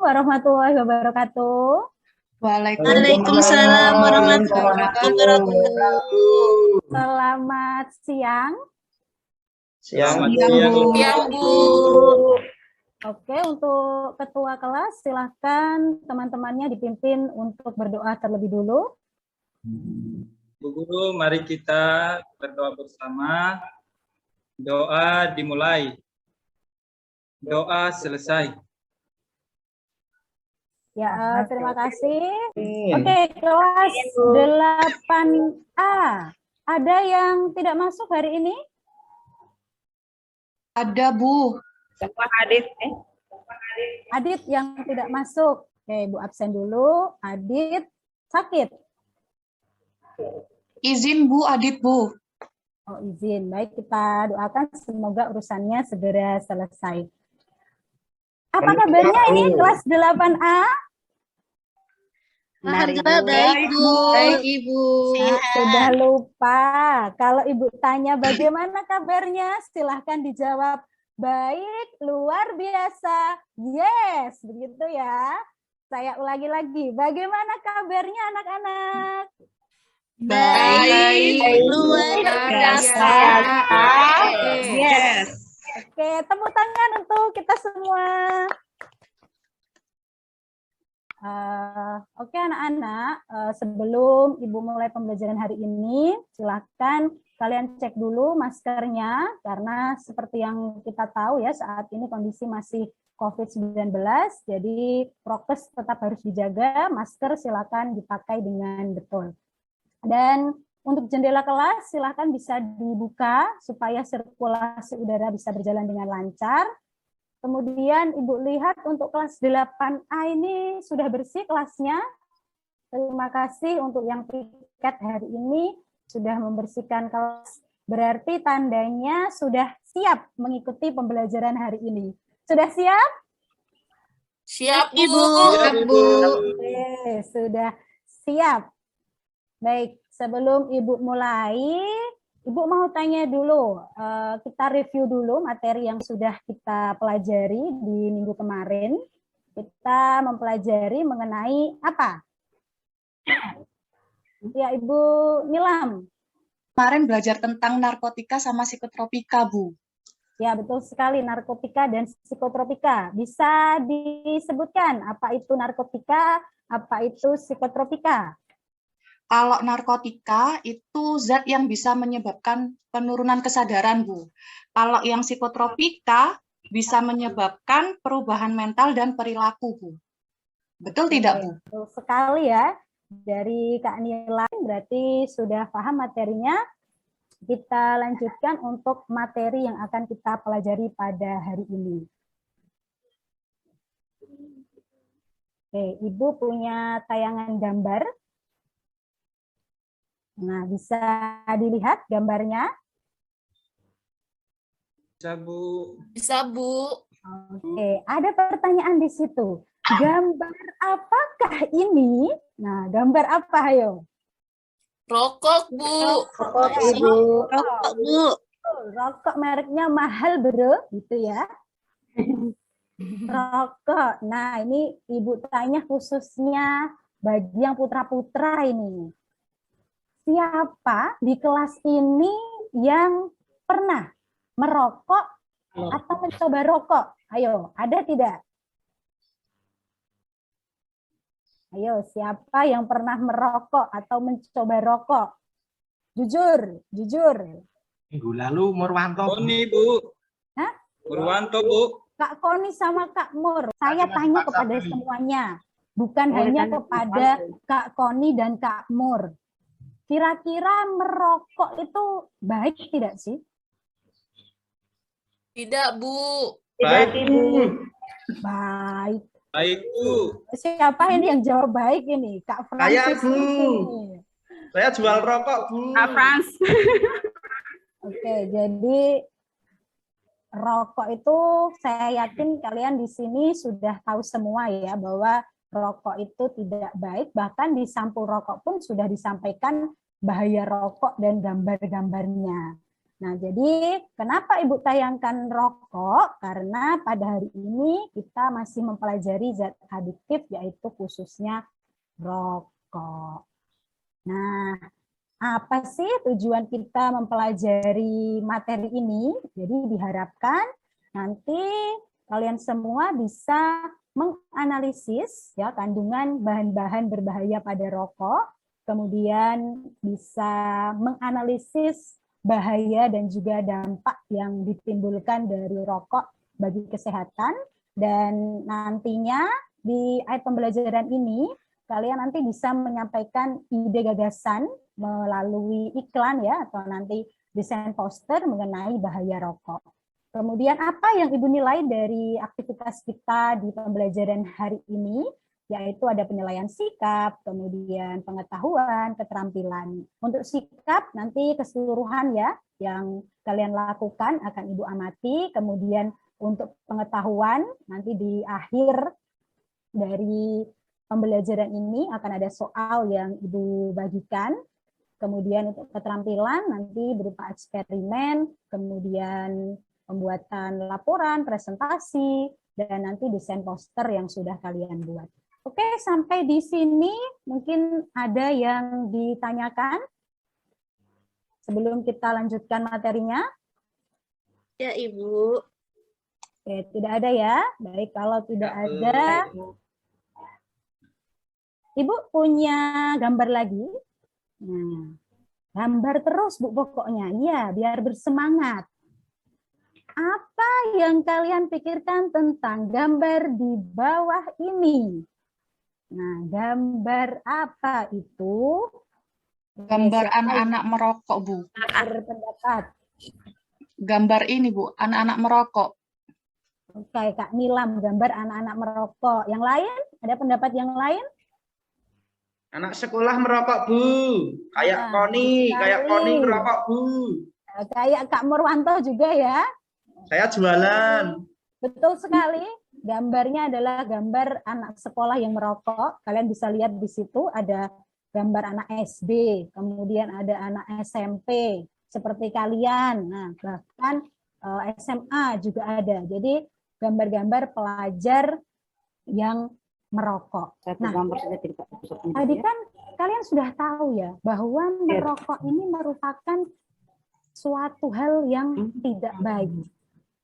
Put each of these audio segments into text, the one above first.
warahmatullahi wabarakatuh. Waalaikumsalam warahmatullahi wabarakatuh. Selamat siang. Siang, Bu. Oke, untuk ketua kelas silahkan teman-temannya dipimpin untuk berdoa terlebih dulu. Bu Guru, mari kita berdoa bersama. Doa dimulai. Doa selesai. Ya, terima kasih. Oke, kelas 8A. Ada yang tidak masuk hari ini? Ada, Bu. Adit yang tidak masuk. Oke, Bu absen dulu. Adit sakit. Izin, Bu, Adit, Bu. Oh, izin. Baik, kita doakan semoga urusannya segera selesai. Apa kabarnya ini kelas 8A? Alhamdulillah baik, Bu. Baik, Ibu. Sudah lupa. Kalau Ibu tanya bagaimana kabarnya, silahkan dijawab baik, luar biasa. Yes, begitu ya. Saya ulangi lagi. Bagaimana kabarnya anak-anak? Baik, luar biasa. Yes. Oke, tepuk tangan untuk kita semua. Oke anak-anak, sebelum Ibu mulai pembelajaran hari ini, silakan kalian cek dulu maskernya, karena seperti yang kita tahu ya, saat ini kondisi masih COVID-19, jadi prokes tetap harus dijaga, masker silakan dipakai dengan betul. Dan untuk jendela kelas silakan bisa dibuka supaya sirkulasi udara bisa berjalan dengan lancar. Kemudian Ibu lihat untuk kelas 8A ini sudah bersih kelasnya. Terima kasih untuk yang piket hari ini sudah membersihkan kelas. Berarti tandanya sudah siap mengikuti pembelajaran hari ini. Sudah siap? Siap, Ibu. Oke, sudah siap. Baik, sebelum Ibu mulai, Ibu mau tanya dulu, kita review dulu materi yang sudah kita pelajari di minggu kemarin. Kita mempelajari mengenai apa? Ya, Ibu Nilam. Kemarin belajar tentang narkotika sama psikotropika, Bu. Ya, betul sekali, narkotika dan psikotropika. Bisa disebutkan apa itu narkotika, apa itu psikotropika? Kalau narkotika itu zat yang bisa menyebabkan penurunan kesadaran, Bu. Kalau yang psikotropika bisa menyebabkan perubahan mental dan perilaku, Bu. Betul tidak, Bu? Betul sekali ya. Dari Kak Nila berarti sudah paham materinya. Kita lanjutkan untuk materi yang akan kita pelajari pada hari ini. Oke, Ibu punya tayangan gambar. Nah, bisa dilihat gambarnya? Bisa, Bu. Bisa, Bu. Oke, ada pertanyaan di situ. Gambar apakah ini? Nah, gambar apa, ayo? Rokok, Bu. Rokok, Ibu. Rokok, Bu. Rokok mereknya mahal, Bro, gitu ya. Rokok. Nah, ini Ibu tanya khususnya bagi yang putra-putra ini. Siapa di kelas ini yang pernah merokok atau mencoba rokok? Ayo, ada tidak? Ayo, siapa yang pernah merokok atau mencoba rokok? Jujur, jujur. Minggu lalu Murwanto. Koni, Bu. Hah? Murwanto, Bu. Kak Koni sama Kak Mur. Saya tanya kepada semuanya. Bukan hanya kepada Kak Koni dan Kak Mur. Kira-kira merokok itu baik tidak sih? Tidak, Bu. Baik, Bu. Baik. Baik, Bu. Siapa ini yang jawab baik ini? Kak Francis. Saya, Bu. Ini. Saya jual rokok, Bu. Frans. Oke, jadi rokok itu saya yakin kalian di sini sudah tahu semua ya bahwa rokok itu tidak baik, bahkan di sampul rokok pun sudah disampaikan bahaya rokok dan gambar-gambarnya. Nah, jadi kenapa Ibu tayangkan rokok? Karena pada hari ini kita masih mempelajari zat adiktif, yaitu khususnya rokok. Nah, apa sih tujuan kita mempelajari materi ini? Jadi diharapkan nanti kalian semua bisa menganalisis ya kandungan bahan-bahan berbahaya pada rokok, kemudian bisa menganalisis bahaya dan juga dampak yang ditimbulkan dari rokok bagi kesehatan, dan nantinya di ayat pembelajaran ini kalian nanti bisa menyampaikan ide gagasan melalui iklan ya atau nanti desain poster mengenai bahaya rokok. Kemudian apa yang Ibu nilai dari aktivitas kita di pembelajaran hari ini? Yaitu ada penilaian sikap, kemudian pengetahuan, keterampilan. Untuk sikap nanti keseluruhan ya yang kalian lakukan akan Ibu amati, kemudian untuk pengetahuan nanti di akhir dari pembelajaran ini akan ada soal yang Ibu bagikan. Kemudian untuk keterampilan nanti berupa eksperimen, kemudian pembuatan laporan, presentasi, dan nanti desain poster yang sudah kalian buat. Oke, sampai di sini mungkin ada yang ditanyakan sebelum kita lanjutkan materinya? Ya, Ibu. Oke, tidak ada ya. Baik, kalau tidak ada, Ibu punya gambar lagi? Nah, gambar terus Bu pokoknya. Iya, biar bersemangat. Apa yang kalian pikirkan tentang gambar di bawah ini? Nah, gambar apa itu? Gambar anak-anak merokok, Bu. Berpendapat. Gambar ini, Bu, anak-anak merokok. Oke, Kak Nilam, gambar anak-anak merokok. Yang lain? Ada pendapat yang lain? Anak sekolah merokok, Bu. Kayak Koni merokok, Bu. Kayak Kak Murwanto juga ya. Saya jualan. Betul sekali. Gambarnya adalah gambar anak sekolah yang merokok. Kalian bisa lihat di situ ada gambar anak SD, kemudian ada anak SMP seperti kalian. Nah, bahkan SMA juga ada. Jadi gambar-gambar pelajar yang merokok. Nah, tadi kan kalian sudah tahu ya bahwa merokok ini merupakan suatu hal yang tidak baik.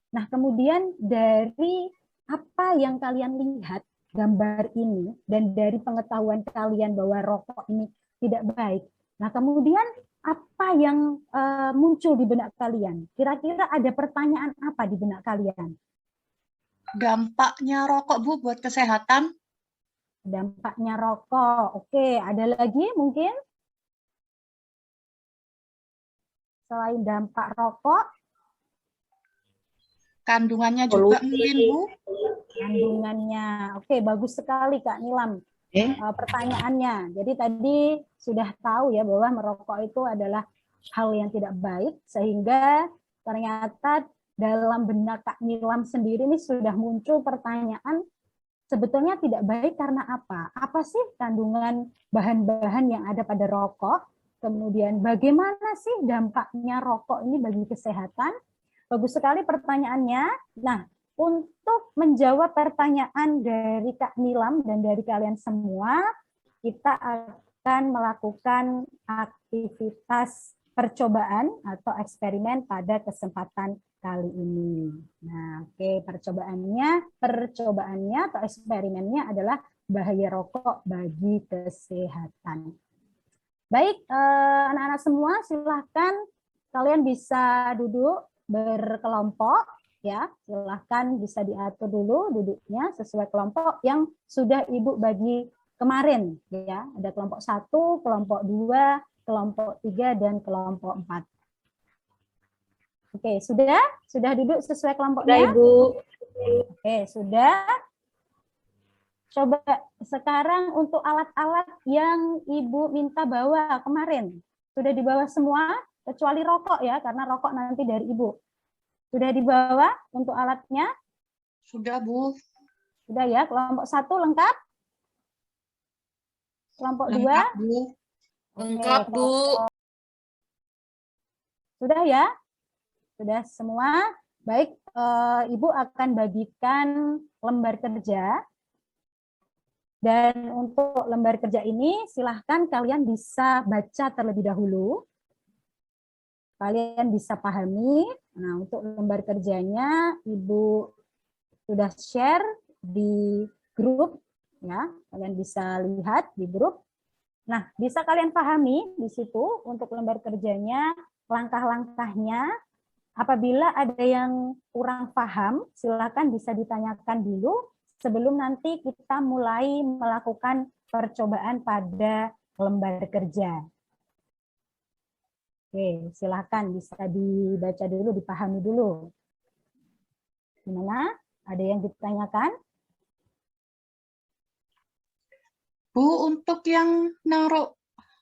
Nah, kemudian dari apa yang kalian lihat gambar ini dan dari pengetahuan kalian bahwa rokok ini tidak baik. Nah, kemudian apa yang muncul di benak kalian? Kira-kira ada pertanyaan apa di benak kalian? Dampaknya rokok, Bu, buat kesehatan? Dampaknya rokok. Oke, ada lagi mungkin? Selain dampak rokok, Kandungannya juga mungkin, Bu. kandungannya. Oke, bagus sekali Kak Nilam. Pertanyaannya. Jadi tadi sudah tahu ya bahwa merokok itu adalah hal yang tidak baik, sehingga ternyata dalam benak Kak Nilam sendiri ini sudah muncul pertanyaan, sebetulnya tidak baik karena apa? Apa sih kandungan bahan-bahan yang ada pada rokok? Kemudian bagaimana sih dampaknya rokok ini bagi kesehatan? Bagus sekali pertanyaannya. Nah, untuk menjawab pertanyaan dari Kak Nilam dan dari kalian semua, kita akan melakukan aktivitas percobaan atau eksperimen pada kesempatan kali ini. Nah, oke, percobaannya atau eksperimennya adalah bahaya rokok bagi kesehatan. Baik, anak-anak semua silahkan kalian bisa duduk berkelompok ya, silahkan bisa diatur dulu duduknya sesuai kelompok yang sudah Ibu bagi kemarin ya. Ada kelompok 1, kelompok 2, kelompok 3 dan kelompok 4. Oke, sudah duduk sesuai kelompoknya? Sudah, Ibu. Oke, sudah. Coba sekarang untuk alat-alat yang Ibu minta bawa kemarin. Sudah dibawa semua? Kecuali rokok ya, karena rokok nanti dari Ibu. Sudah dibawa untuk alatnya? Sudah, Bu. Sudah ya, kelompok 1 lengkap? Kelompok 2? Lengkap, Bu. Lengkap, Bu. Sudah ya? Sudah semua? Baik, Ibu akan bagikan lembar kerja. Dan untuk lembar kerja ini silahkan kalian bisa baca terlebih dahulu. Kalian bisa pahami. Nah, untuk lembar kerjanya Ibu sudah share di grup ya. Kalian bisa lihat di grup. Nah, bisa kalian pahami di situ untuk lembar kerjanya, langkah-langkahnya. Apabila ada yang kurang paham, silakan bisa ditanyakan dulu sebelum nanti kita mulai melakukan percobaan pada lembar kerja. Oke, silakan bisa dibaca dulu, dipahami dulu. Gimana? Ada yang ditanyakan? Bu, untuk yang naruh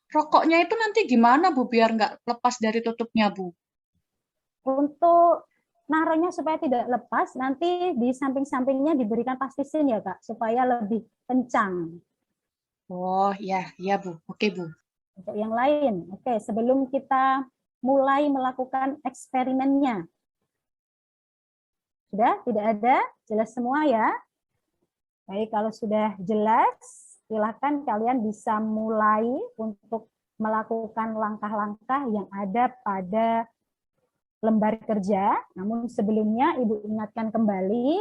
rokoknya itu nanti gimana, Bu, biar nggak lepas dari tutupnya, Bu? Untuk naruhnya supaya tidak lepas, nanti di samping-sampingnya diberikan plastisin ya, Kak, supaya lebih kencang. Oh, iya, iya, Bu. Oke, Bu. Untuk yang lain, oke, sebelum kita mulai melakukan eksperimennya. Sudah? Tidak ada? Jelas semua ya? Baik, kalau sudah jelas, silakan kalian bisa mulai untuk melakukan langkah-langkah yang ada pada lembar kerja. Namun sebelumnya Ibu ingatkan kembali,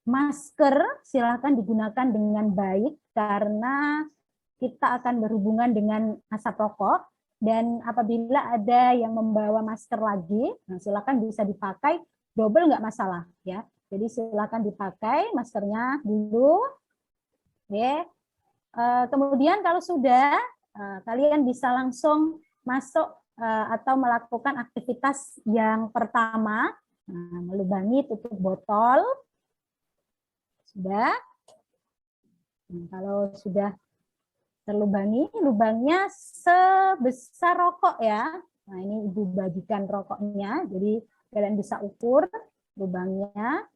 masker silakan digunakan dengan baik karena kita akan berhubungan dengan asap rokok, dan apabila ada yang membawa masker lagi, nah silakan bisa dipakai, double nggak masalah ya. Jadi silakan dipakai maskernya dulu. Oke. Kemudian kalau sudah, kalian bisa langsung masuk atau melakukan aktivitas yang pertama, melubangi tutup botol. Sudah. Nah, kalau sudah terlubangi, lubangnya sebesar rokok ya. Nah, ini Ibu bagikan rokoknya, jadi kalian bisa ukur lubangnya.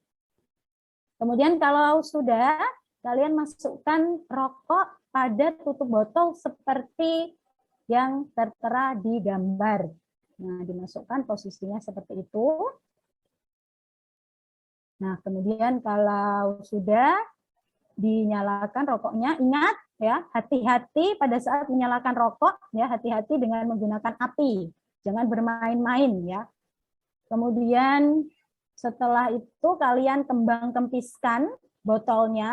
Kemudian kalau sudah, kalian masukkan rokok pada tutup botol seperti yang tertera di gambar. Nah, dimasukkan posisinya seperti itu. Nah, kemudian kalau sudah dinyalakan rokoknya, ingat ya, hati-hati pada saat menyalakan rokok ya, hati-hati dengan menggunakan api. Jangan bermain-main ya. Kemudian setelah itu kalian kembang-kempiskan botolnya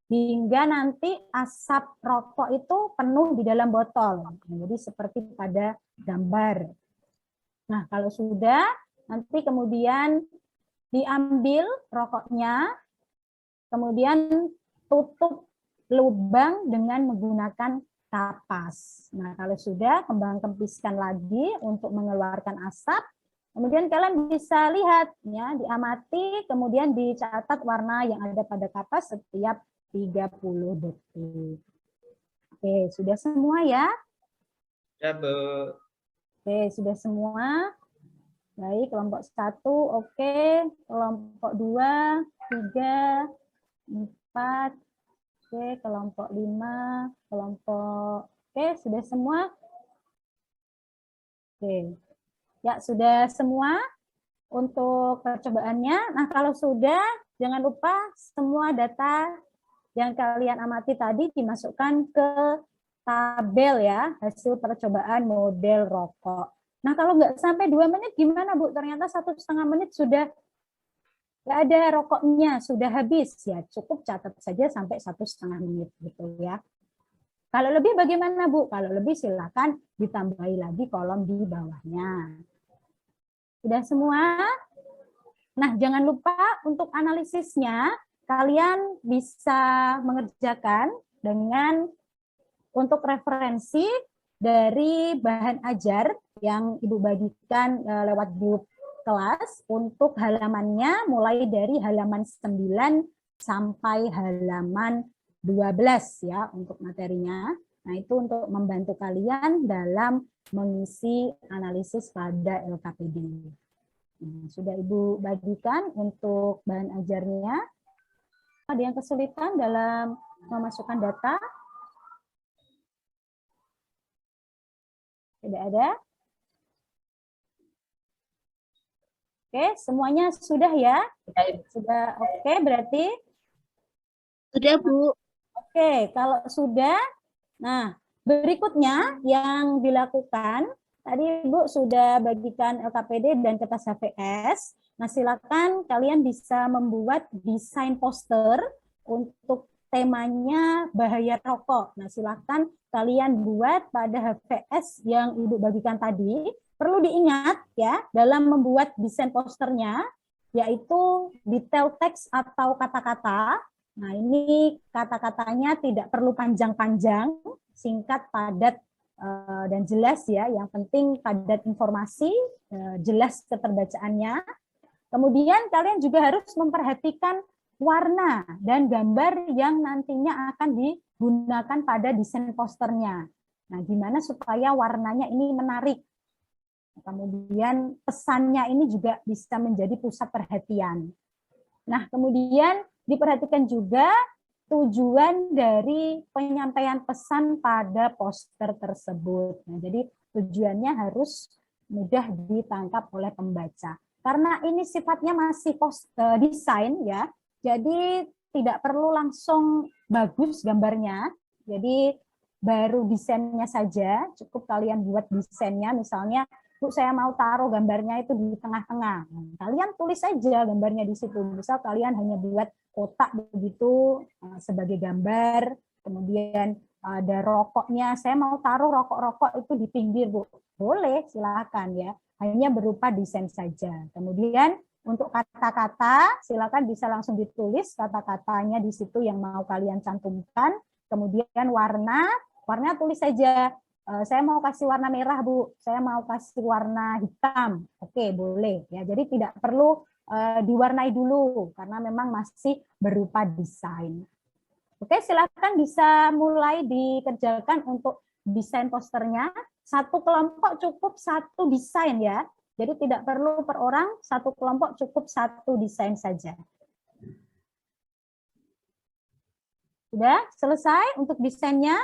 hingga nanti asap rokok itu penuh di dalam botol. Jadi seperti pada gambar. Nah, kalau sudah, nanti kemudian diambil rokoknya, kemudian tutup lubang dengan menggunakan kapas. Nah, kalau sudah, kembang-kempiskan lagi untuk mengeluarkan asap. Kemudian kalian bisa lihat, ya, diamati, kemudian dicatat warna yang ada pada kapas setiap 30 detik. Oke, sudah semua ya? Ya, Bu. Oke, sudah semua. Baik, kelompok 1, oke. Kelompok 2, 3, 4, oke. Kelompok 5, kelompok, oke, sudah semua? Oke. Ya, sudah semua untuk percobaannya. Nah, kalau sudah, jangan lupa semua data yang kalian amati tadi dimasukkan ke tabel ya, hasil percobaan model rokok. Nah, kalau nggak sampai 2 menit gimana, Bu? Ternyata 1,5 menit sudah nggak ada rokoknya, sudah habis. Ya, cukup catat saja sampai 1,5 menit gitu ya. Kalau lebih bagaimana, Bu? Kalau lebih silakan ditambahi lagi kolom di bawahnya. Sudah semua? Nah, jangan lupa untuk analisisnya, kalian bisa mengerjakan dengan untuk referensi dari bahan ajar yang Ibu bagikan lewat grup kelas untuk halamannya mulai dari halaman 9 sampai halaman 12 ya untuk materinya. Nah, itu untuk membantu kalian dalam mengisi analisis pada LKPD. Nah, sudah Ibu bagikan untuk bahan ajarnya. Ada yang kesulitan dalam memasukkan data? Tidak ada? Oke, semuanya sudah ya? Sudah oke berarti? Sudah, Bu. Oke, kalau sudah, nah berikutnya yang dilakukan, tadi Ibu sudah bagikan LKPD dan kertas HVS. Nah, silakan kalian bisa membuat desain poster untuk temanya bahaya rokok. Nah, silakan kalian buat pada HVS yang Ibu bagikan tadi. Perlu diingat ya, dalam membuat desain posternya, yaitu detail teks atau kata-kata. Nah, ini kata-katanya tidak perlu panjang-panjang, singkat, padat, dan jelas ya. Yang penting padat informasi, jelas keterbacaannya. Kemudian kalian juga harus memperhatikan warna dan gambar yang nantinya akan digunakan pada desain posternya. Nah, gimana supaya warnanya ini menarik. Kemudian pesannya ini juga bisa menjadi pusat perhatian. Nah, kemudian diperhatikan juga tujuan dari penyampaian pesan pada poster tersebut. Nah, jadi tujuannya harus mudah ditangkap oleh pembaca. Karena ini sifatnya masih desain ya, jadi tidak perlu langsung bagus gambarnya. Jadi baru desainnya saja, cukup kalian buat desainnya, misalnya Bu, saya mau taruh gambarnya itu di tengah-tengah. Kalian tulis saja gambarnya di situ. Misal kalian hanya buat kotak begitu sebagai gambar, kemudian ada rokoknya. Saya mau taruh rokok-rokok itu di pinggir, Bu. Boleh, silakan ya. Hanya berupa desain saja. Kemudian untuk kata-kata, silakan bisa langsung ditulis kata-katanya di situ yang mau kalian cantumkan. Kemudian warna tulis saja. Saya mau kasih warna merah, Bu. Saya mau kasih warna hitam. Oke, boleh. Ya, jadi tidak perlu diwarnai dulu karena memang masih berupa desain. Oke, silakan bisa mulai dikerjakan untuk desain posternya. Satu kelompok cukup satu desain ya. Jadi tidak perlu per orang, satu kelompok cukup satu desain saja. Sudah selesai untuk desainnya?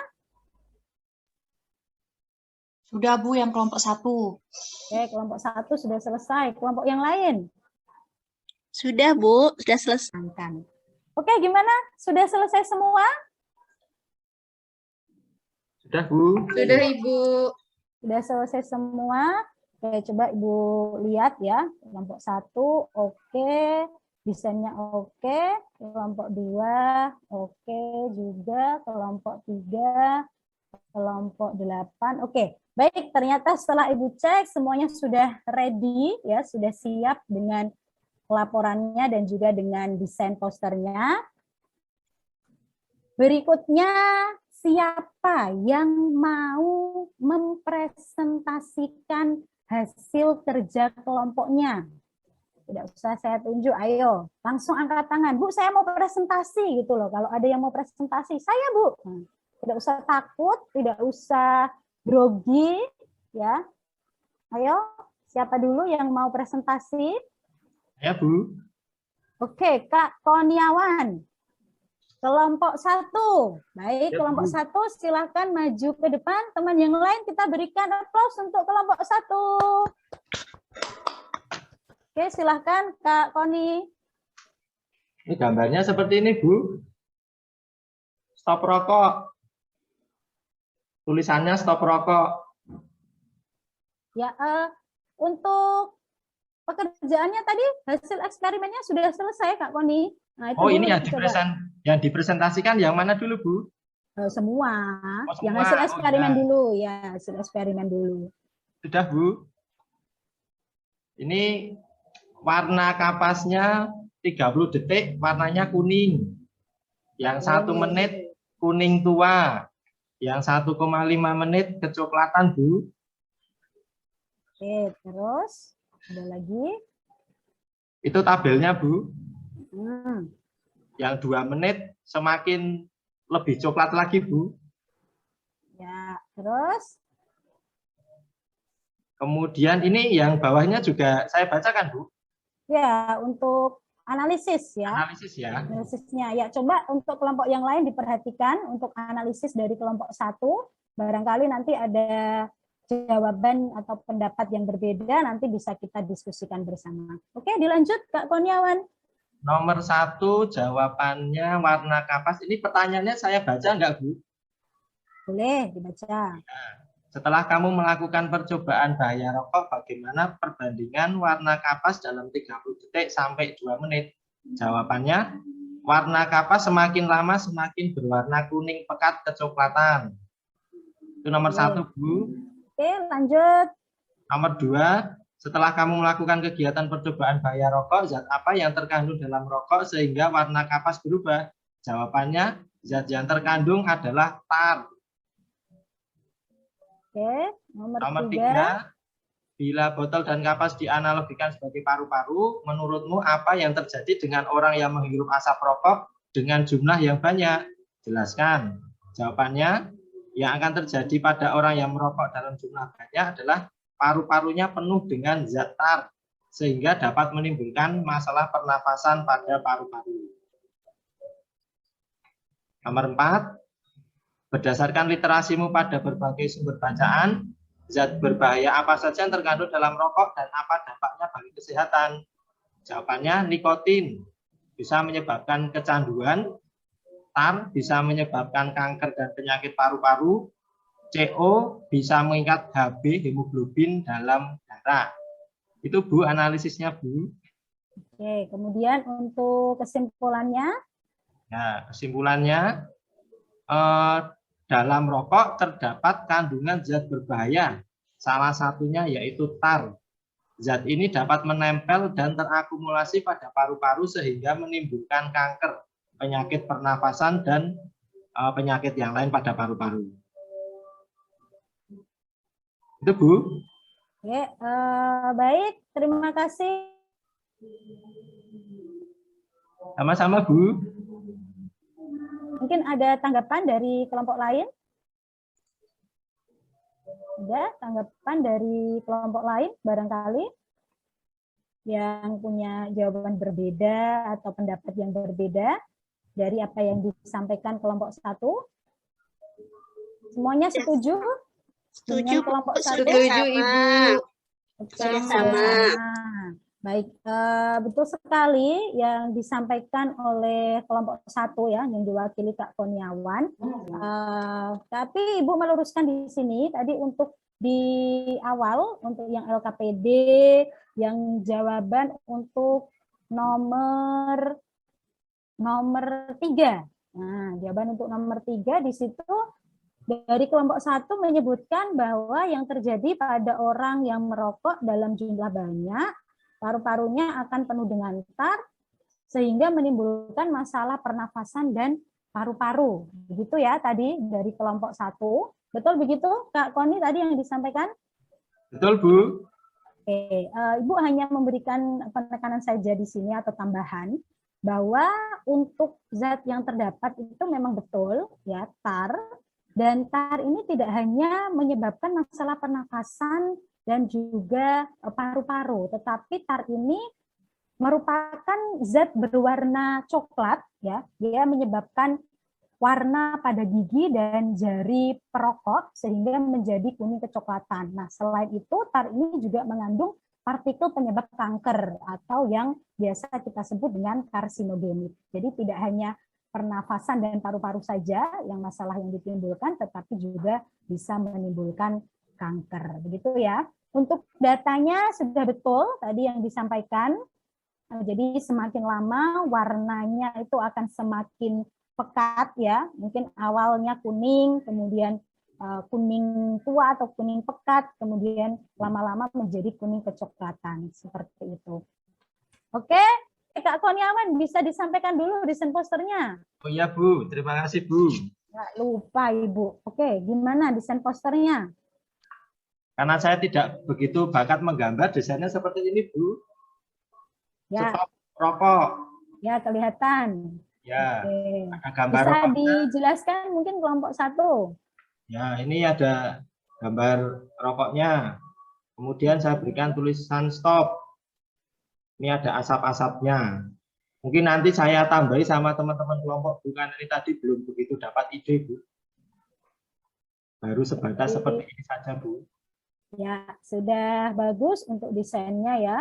Sudah, Bu, yang kelompok 1. Oke, kelompok 1 sudah selesai. Kelompok yang lain? Sudah, Bu. Sudah selesai. Oke, gimana? Sudah selesai semua? Sudah, Bu. Sudah, Ibu. Sudah selesai semua. Oke, coba Ibu lihat ya. Kelompok 1, oke. Desainnya oke. Kelompok 2, oke juga. Kelompok 3, kelompok 8, oke. Baik, ternyata setelah Ibu cek semuanya sudah ready ya, sudah siap dengan laporannya dan juga dengan desain posternya. Berikutnya, siapa yang mau mempresentasikan hasil kerja kelompoknya? Tidak usah saya tunjuk, ayo langsung angkat tangan. Bu, saya mau presentasi gitu loh. Kalau ada yang mau presentasi, saya Bu. Tidak usah takut, tidak usah grogi, ya. Ayo, siapa dulu yang mau presentasi? Ya, Bu. Oke, Kak Koniawan. Kelompok 1. Baik, Ya, kelompok Bu. 1 silakan maju ke depan. Teman yang lain kita berikan aplaus untuk kelompok 1. Oke, silakan Kak Koni. Ini gambarnya seperti ini, Bu. Stop rokok. Tulisannya stop rokok. Ya, untuk pekerjaannya tadi hasil eksperimennya sudah selesai, Kak Koni. Nah, itu Oh, ini dulu yang dipresentasikan yang mana dulu, Bu? semua. Oh, Yang semua. hasil eksperimen Oh, ya. dulu, ya, hasil eksperimen dulu. Sudah, Bu. Ini warna kapasnya 30 detik, warnanya kuning. Yang 1 menit kuning tua. Yang 1,5 menit kecoklatan, Bu. Oke, terus ada lagi. Itu tabelnya, Bu. Hmm. Yang 2 menit semakin lebih coklat lagi, Bu. Ya, terus Kemudian ini yang bawahnya juga saya bacakan, Bu. ya untuk analisis ya. Analisis ya. Analisisnya ya, coba untuk kelompok yang lain diperhatikan untuk analisis dari kelompok 1. Barangkali nanti ada jawaban atau pendapat yang berbeda nanti bisa kita diskusikan bersama. Oke, dilanjut Kak Kurniawan. Nomor 1 jawabannya warna kapas. Ini pertanyaannya saya baca enggak, Bu? Boleh dibaca. Setelah kamu melakukan percobaan bahaya rokok, bagaimana perbandingan warna kapas dalam 30 detik sampai 2 menit? Jawabannya, warna kapas semakin lama semakin berwarna kuning pekat kecoklatan. Itu nomor 1, Bu. Oke, lanjut. Nomor 2, setelah kamu melakukan kegiatan percobaan bahaya rokok, zat apa yang terkandung dalam rokok sehingga warna kapas berubah? Jawabannya, zat yang terkandung adalah tar. Oke, nomor 3. 3, bila botol dan kapas dianalogikan sebagai paru-paru, menurutmu apa yang terjadi dengan orang yang menghirup asap rokok dengan jumlah yang banyak? Jelaskan. Jawabannya, yang akan terjadi pada orang yang merokok dalam jumlah banyak adalah paru-parunya penuh dengan zat tar, sehingga dapat menimbulkan masalah pernafasan pada paru-paru. Nomor 4, berdasarkan literasimu pada berbagai sumber bacaan, zat berbahaya apa saja yang terkandung dalam rokok dan apa dampaknya bagi kesehatan? Jawabannya, nikotin bisa menyebabkan kecanduan, tar bisa menyebabkan kanker dan penyakit paru-paru, CO bisa mengikat Hb hemoglobin dalam darah. Itu Bu analisisnya, Bu. Oke, kemudian untuk kesimpulannya. Nah, kesimpulannya dalam rokok terdapat kandungan zat berbahaya. Salah satunya yaitu tar. Zat ini dapat menempel dan terakumulasi pada paru-paru sehingga menimbulkan kanker, penyakit pernafasan, dan penyakit yang lain pada paru-paru. Itu, Bu. Oke, baik. Terima kasih. Sama-sama, Bu. Mungkin ada tanggapan dari kelompok lain? Ada tanggapan dari kelompok lain barangkali yang punya jawaban berbeda atau pendapat yang berbeda dari apa yang disampaikan kelompok 1? Semuanya setuju? Setuju, Dengan kelompok Bu. 1? Setuju, Ibu. Oke, Sudah sama. Baik, betul sekali yang disampaikan oleh kelompok 1 ya, yang diwakili Kak Kurniawan. Tapi Ibu meluruskan di sini tadi untuk di awal untuk yang LKPD, yang jawaban untuk nomor 3. Nah, jawaban untuk nomor 3 di situ dari kelompok 1 menyebutkan bahwa yang terjadi pada orang yang merokok dalam jumlah banyak, paru-parunya akan penuh dengan tar, sehingga menimbulkan masalah pernafasan dan paru-paru. Begitu ya tadi dari kelompok 1. Betul begitu, Kak Koni tadi yang disampaikan? Betul, Bu. Oke, Ibu hanya memberikan penekanan saja di sini atau tambahan, bahwa untuk zat yang terdapat itu memang betul, ya tar, dan tar ini tidak hanya menyebabkan masalah pernafasan dan juga paru-paru, tetapi tar ini merupakan zat berwarna coklat, ya, dia menyebabkan warna pada gigi dan jari perokok sehingga menjadi kuning kecoklatan. Nah, selain itu tar ini juga mengandung partikel penyebab kanker atau yang biasa kita sebut dengan karsinogenik. Jadi tidak hanya pernafasan dan paru-paru saja yang masalah yang ditimbulkan, tetapi juga bisa menimbulkan kanker. Begitu ya. Untuk datanya sudah betul tadi yang disampaikan. Jadi semakin lama warnanya itu akan semakin pekat ya. Mungkin awalnya kuning, kemudian kuning tua atau kuning pekat, kemudian lama-lama menjadi kuning kecoklatan seperti itu. Oke, Kak Kurniawan bisa disampaikan dulu desain posternya. Oh iya, Bu. Terima kasih, Bu. Nggak lupa, Ibu. Oke, gimana desain posternya? Karena saya tidak begitu bakat menggambar, desainnya seperti ini, Bu. Ya. Stop rokok. Ya, kelihatan. Ya, Oke. ada gambar Bisa rokoknya. dijelaskan mungkin kelompok 1. Ya, ini ada gambar rokoknya. Kemudian saya berikan tulisan stop. Ini ada asap-asapnya. Mungkin nanti saya tambahi sama teman-teman kelompok, bukan ini tadi belum begitu dapat ide, Bu. Baru sebatas seperti ini saja, Bu. Ya, sudah bagus untuk desainnya ya.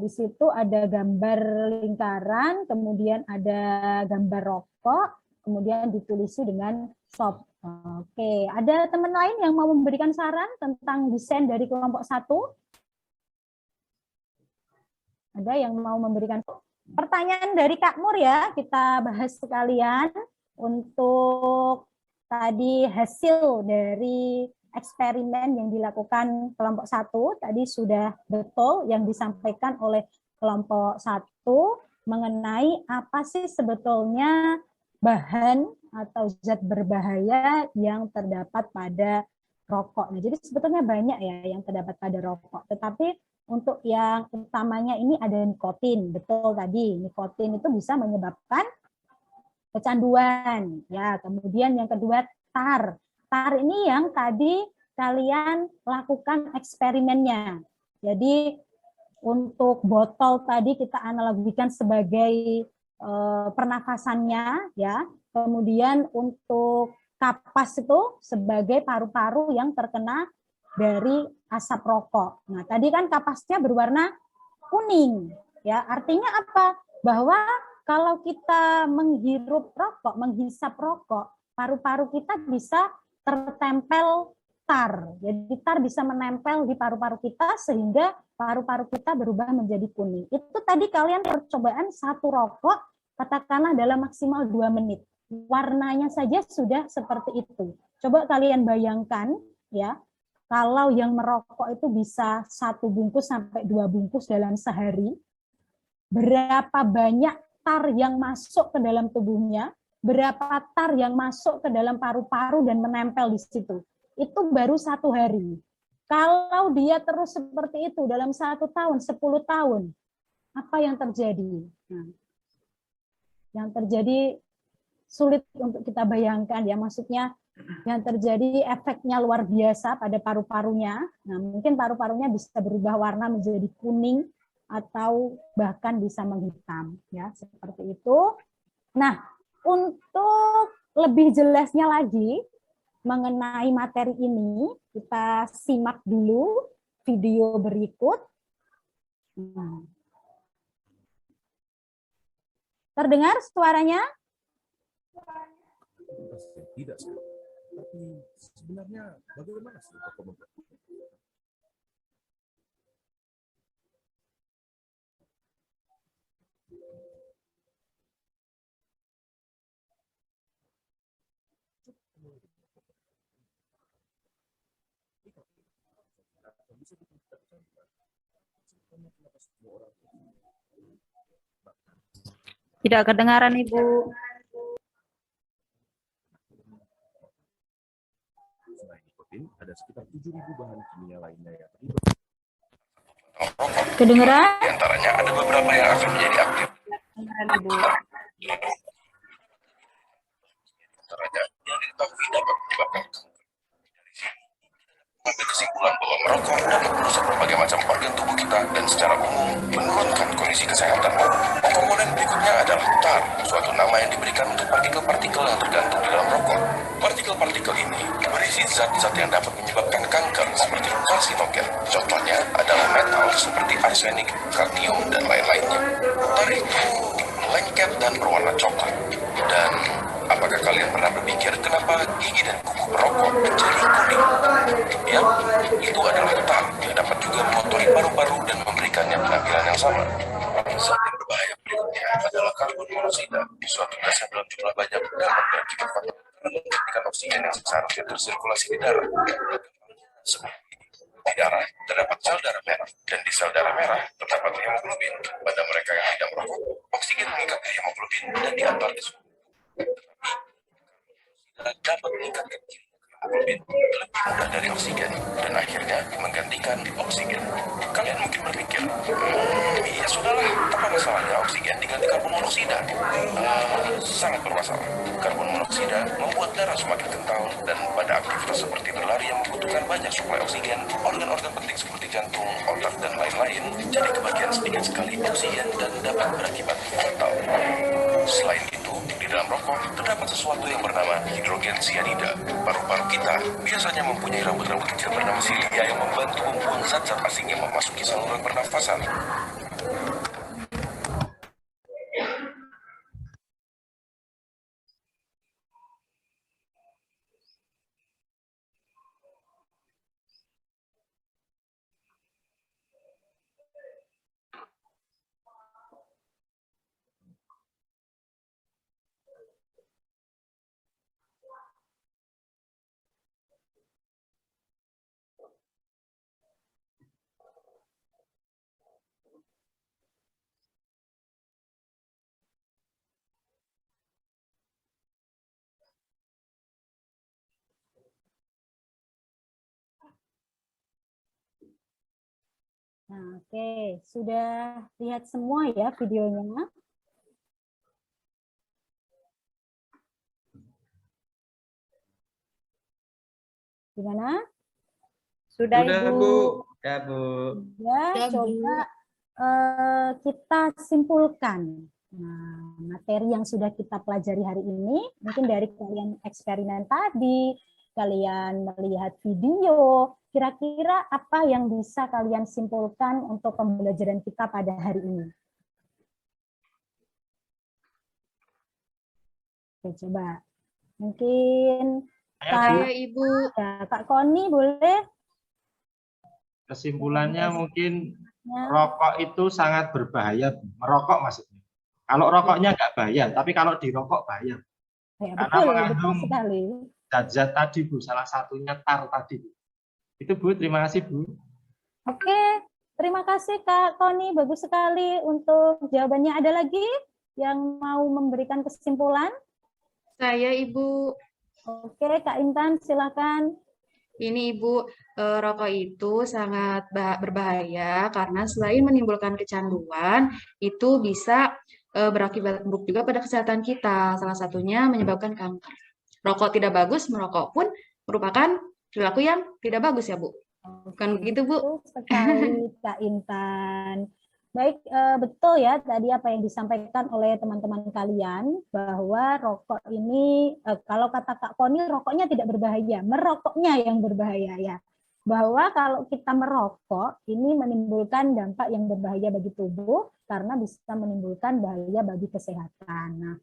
Di situ ada gambar lingkaran, kemudian ada gambar rokok, kemudian ditulisi dengan shop. Oke, ada teman lain yang mau memberikan saran tentang desain dari kelompok 1? Ada yang mau memberikan pertanyaan dari Kak Mur ya, kita bahas sekalian untuk tadi hasil dari eksperimen yang dilakukan kelompok 1 tadi sudah betul yang disampaikan oleh kelompok 1 mengenai apa sih sebetulnya bahan atau zat berbahaya yang terdapat pada rokok. Nah, jadi sebetulnya banyak ya yang terdapat pada rokok. Tetapi untuk yang utamanya ini ada nikotin. Betul tadi, nikotin itu bisa menyebabkan kecanduan. Ya, kemudian yang kedua tar. Tar ini yang tadi kalian lakukan eksperimennya. Jadi untuk botol tadi kita analogikan sebagai pernafasannya, ya. Kemudian untuk kapas itu sebagai paru-paru yang terkena dari asap rokok. Nah, tadi kan kapasnya berwarna kuning, ya. Artinya apa? Bahwa kalau kita menghirup rokok, menghisap rokok, paru-paru kita bisa tertempel tar. Jadi tar bisa menempel di paru-paru kita sehingga paru-paru kita berubah menjadi kuning. Itu tadi kalian percobaan satu rokok, katakanlah dalam maksimal 2 menit. Warnanya saja sudah seperti itu. Coba kalian bayangkan ya, kalau yang merokok itu bisa 1 bungkus sampai 2 bungkus dalam sehari, berapa banyak tar yang masuk ke dalam tubuhnya, berapa tar yang masuk ke dalam paru-paru dan menempel di situ. Itu baru 1 hari. Kalau dia terus seperti itu dalam 1 tahun, 10 tahun, apa yang terjadi? Nah, yang terjadi sulit untuk kita bayangkan ya, maksudnya yang terjadi efeknya luar biasa pada paru-parunya. Nah, mungkin paru-parunya bisa berubah warna menjadi kuning atau bahkan bisa menghitam ya, seperti itu. Nah, untuk lebih jelasnya lagi mengenai materi ini, kita simak dulu video berikut. Terdengar suaranya? Tidak, tapi sebenarnya bagaimana sih rokok membuat? Tidak kedengaran, Ibu. Selain nikotin, ada sekitar 7.000 bahan kimia lainnya yang terlibat. Kedengeran? Di antaranya ada beberapa yang akan menjadi aktif. Kedengeran, Ibu. Antaranya yang diketahui dapat menyebabkan mengambil kesimpulan bahwa merokok dapat merusak berbagai macam organ tubuh kita dan secara umum menurunkan kondisi kesehatan. Komponen berikutnya adalah tar, suatu nama yang diberikan untuk partikel-partikel yang tergantung di dalam rokok. Partikel-partikel ini berisi zat-zat yang dapat menyebabkan kanker seperti karsinogen. Contohnya adalah metal seperti arsenik, kadmium, dan lain-lainnya. Tar itu lengket dan berwarna coklat. Dan apakah kalian pernah berpikir kenapa gigi dan kuku perokok menjadi kuning? Ya, itu adalah tar yang dapat juga mengotori paru-paru dan memberikannya penampilan yang sama. Zat yang berbahaya berikutnya adalah karbon monoksida. Suatu gas yang dalam jumlah banyak dapat berakibat fatal karena menghentikan oksigen yang seharusnya tersirkulasi di darah. Di darah terdapat sel darah merah, dan di sel darah merah terdapat hemoglobin. Pada mereka yang tidak merokok, oksigen mengikat ke hemoglobin dan diantar ke suhu. Tetapi dapat meningkatkan hemoglobin lebih mudah dari oksigen dan akhirnya menggantikan oksigen. Kalian mungkin berpikir, ya sudahlah, apa masalahnya oksigen diganti karbon monoksida? Sangat bermasalah. Karbon monoksida membuat darah semakin kental dan pada aktivitas seperti berlari yang membutuhkan banyak suplai oksigen, organ-organ penting seperti jantung, otak, dan lain-lain jadi kebagian sedikit sekali oksigen dan dapat berakibat fatal. Selain itu, di dalam rokok terdapat sesuatu yang bernama hidrogen sianida. Paru-paru kita biasanya mempunyai rambut-rambut kecil bernama silia yang membantu membuang zat-zat asing yang memasuki saluran pernafasan. Nah, oke, sudah lihat semua ya videonya. Gimana? Sudah, Sudah, Ibu? Bu. Ya, Bu. Ya, coba kita simpulkan. Nah, materi yang sudah kita pelajari hari ini, mungkin dari kalian eksperimen tadi, kalian melihat video, kira-kira apa yang bisa kalian simpulkan untuk pembelajaran kita pada hari ini? Oke, coba. Mungkin Saya, Bu, Kak Koni boleh? kesimpulannya mungkin rokok itu sangat berbahaya. Merokok maksudnya. Kalau rokoknya nggak bahaya, tapi kalau dirokok bahaya. Ya, Karena betul mengandung sekali. zat-zat tadi, Bu. Salah satunya tar tadi. Itu, Bu. Terima kasih, Bu. Oke, terima kasih Kak Koni. Bagus sekali untuk jawabannya. Ada lagi yang mau memberikan kesimpulan? Saya, Ibu. Oke, Kak Intan, silakan. Ini Ibu, rokok itu sangat berbahaya karena selain menimbulkan kecanduan, itu bisa berakibat buruk juga pada kesehatan kita. Salah satunya menyebabkan kanker. Rokok tidak bagus, merokok pun merupakan perilaku yang tidak bagus ya Bu. Bukan begitu Bu? Betul sekali Kak Intan. Baik, betul ya tadi apa yang disampaikan oleh teman-teman kalian bahwa rokok ini, kalau kata Kak Koni, rokoknya tidak berbahaya, merokoknya yang berbahaya ya. Bahwa kalau kita merokok, ini menimbulkan dampak yang berbahaya bagi tubuh karena bisa menimbulkan bahaya bagi kesehatan. Nah,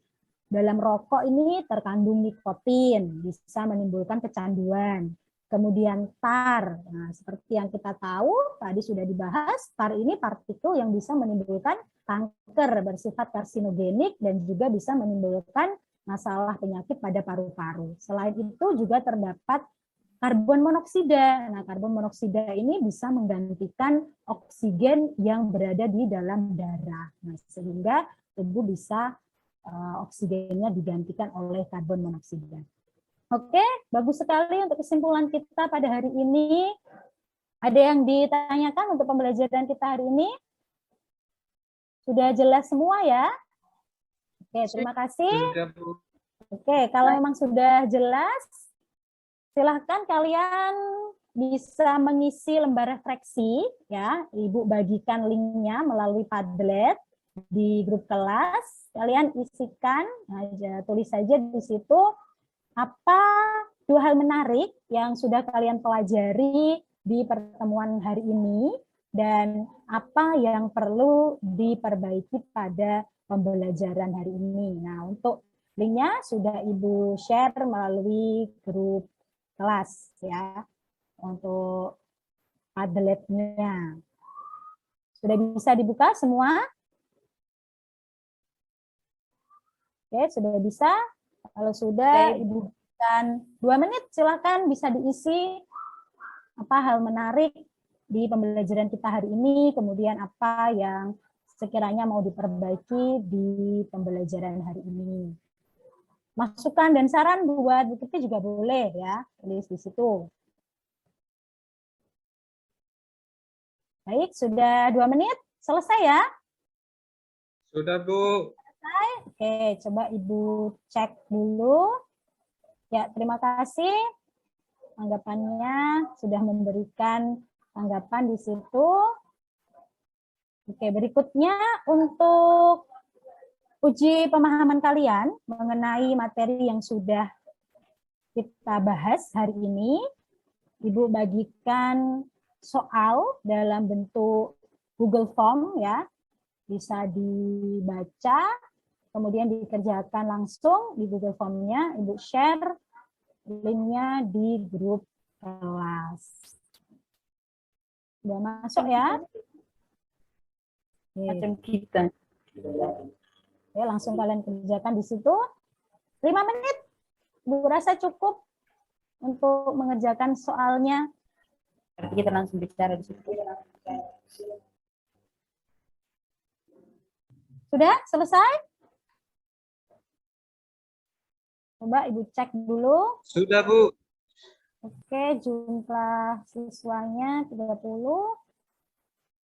dalam rokok ini terkandung nikotin, bisa menimbulkan kecanduan. Kemudian tar, nah, seperti yang kita tahu tadi sudah dibahas, tar ini partikel yang bisa menimbulkan kanker bersifat karsinogenik dan juga bisa menimbulkan masalah penyakit pada paru-paru. Selain itu juga terdapat karbon monoksida. Nah, karbon monoksida ini bisa menggantikan oksigen yang berada di dalam darah. Nah, sehingga tubuh bisa oksigennya digantikan oleh karbon monoksida. Oke, bagus sekali untuk kesimpulan kita pada hari ini. Ada yang ditanyakan untuk pembelajaran kita hari ini? Sudah jelas semua ya? Oke, terima kasih. Sudah, Bu. Oke, kalau memang sudah jelas, silahkan kalian bisa mengisi lembar refleksi. Ya, Ibu bagikan linknya melalui Padlet di grup kelas. Kalian isikan, tulis saja di situ. Apa 2 hal menarik yang sudah kalian pelajari di pertemuan hari ini dan apa yang perlu diperbaiki pada pembelajaran hari ini. Nah, untuk linknya sudah Ibu share melalui grup kelas ya untuk Padletnya. Sudah bisa dibuka semua? Oke, sudah bisa. Kalau sudah, Ibu berikan 2 menit, silakan bisa diisi apa hal menarik di pembelajaran kita hari ini, kemudian apa yang sekiranya mau diperbaiki di pembelajaran hari ini. Masukan dan saran buat Bu Keti juga boleh ya, tulis di situ. Baik, sudah 2 menit, selesai ya? Sudah, Bu. Oke, coba Ibu cek dulu. Ya, terima kasih. Tanggapannya sudah memberikan tanggapan di situ. Oke, berikutnya untuk uji pemahaman kalian mengenai materi yang sudah kita bahas hari ini. Ibu bagikan soal dalam bentuk Google Form ya, bisa dibaca, kemudian dikerjakan langsung di Google Form-nya, Ibu share linknya di grup kelas. Sudah masuk ya? Macam kita. Ya, langsung kalian kerjakan di situ. 5 menit, Bu rasa cukup untuk mengerjakan soalnya. Berarti kita langsung bicara di situ. Sudah selesai? Coba Ibu cek dulu. Sudah, Bu. Oke, jumlah siswanya 30.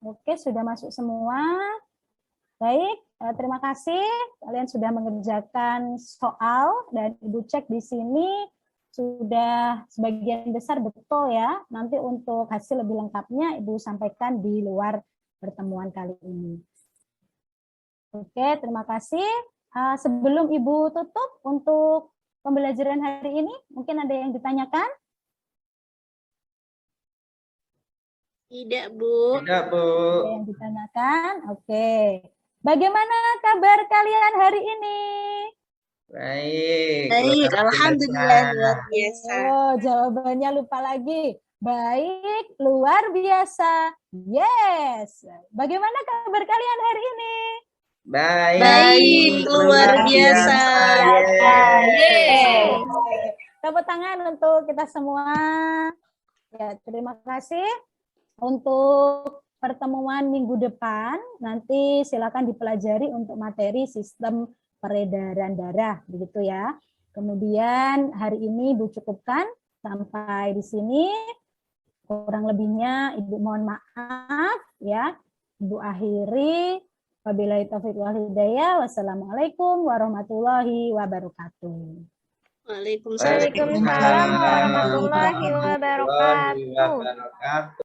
Oke, sudah masuk semua. Baik, terima kasih. Kalian sudah mengerjakan soal dan Ibu cek di sini sudah sebagian besar betul ya. Nanti untuk hasil lebih lengkapnya Ibu sampaikan di luar pertemuan kali ini. Oke, terima kasih. Sebelum Ibu tutup untuk pembelajaran hari ini, mungkin ada yang ditanyakan? Tidak, Bu. Tidak, Bu. Ada yang ditanyakan? Oke. Bagaimana kabar kalian hari ini? Baik. Baik, luar alhamdulillah biasa. luar biasa. Oh, jawabannya lupa lagi. Baik, luar biasa. Yes. Bagaimana kabar kalian hari ini? Baik. Baik, luar biasa. Yes. Tepuk tangan untuk kita semua. Ya, terima kasih. Untuk pertemuan minggu depan, nanti silakan dipelajari untuk materi sistem peredaran darah, begitu ya. Kemudian hari ini Ibu cukupkan sampai di sini. Kurang lebihnya Ibu mohon maaf ya. Ibu akhiri. Wabillahi taufiq wal hidayah. Wassalamualaikum warahmatullahi wabarakatuh. Waalaikumsalam. Waalaikumsalam warahmatullahi warahmatullahi wabarakatuh.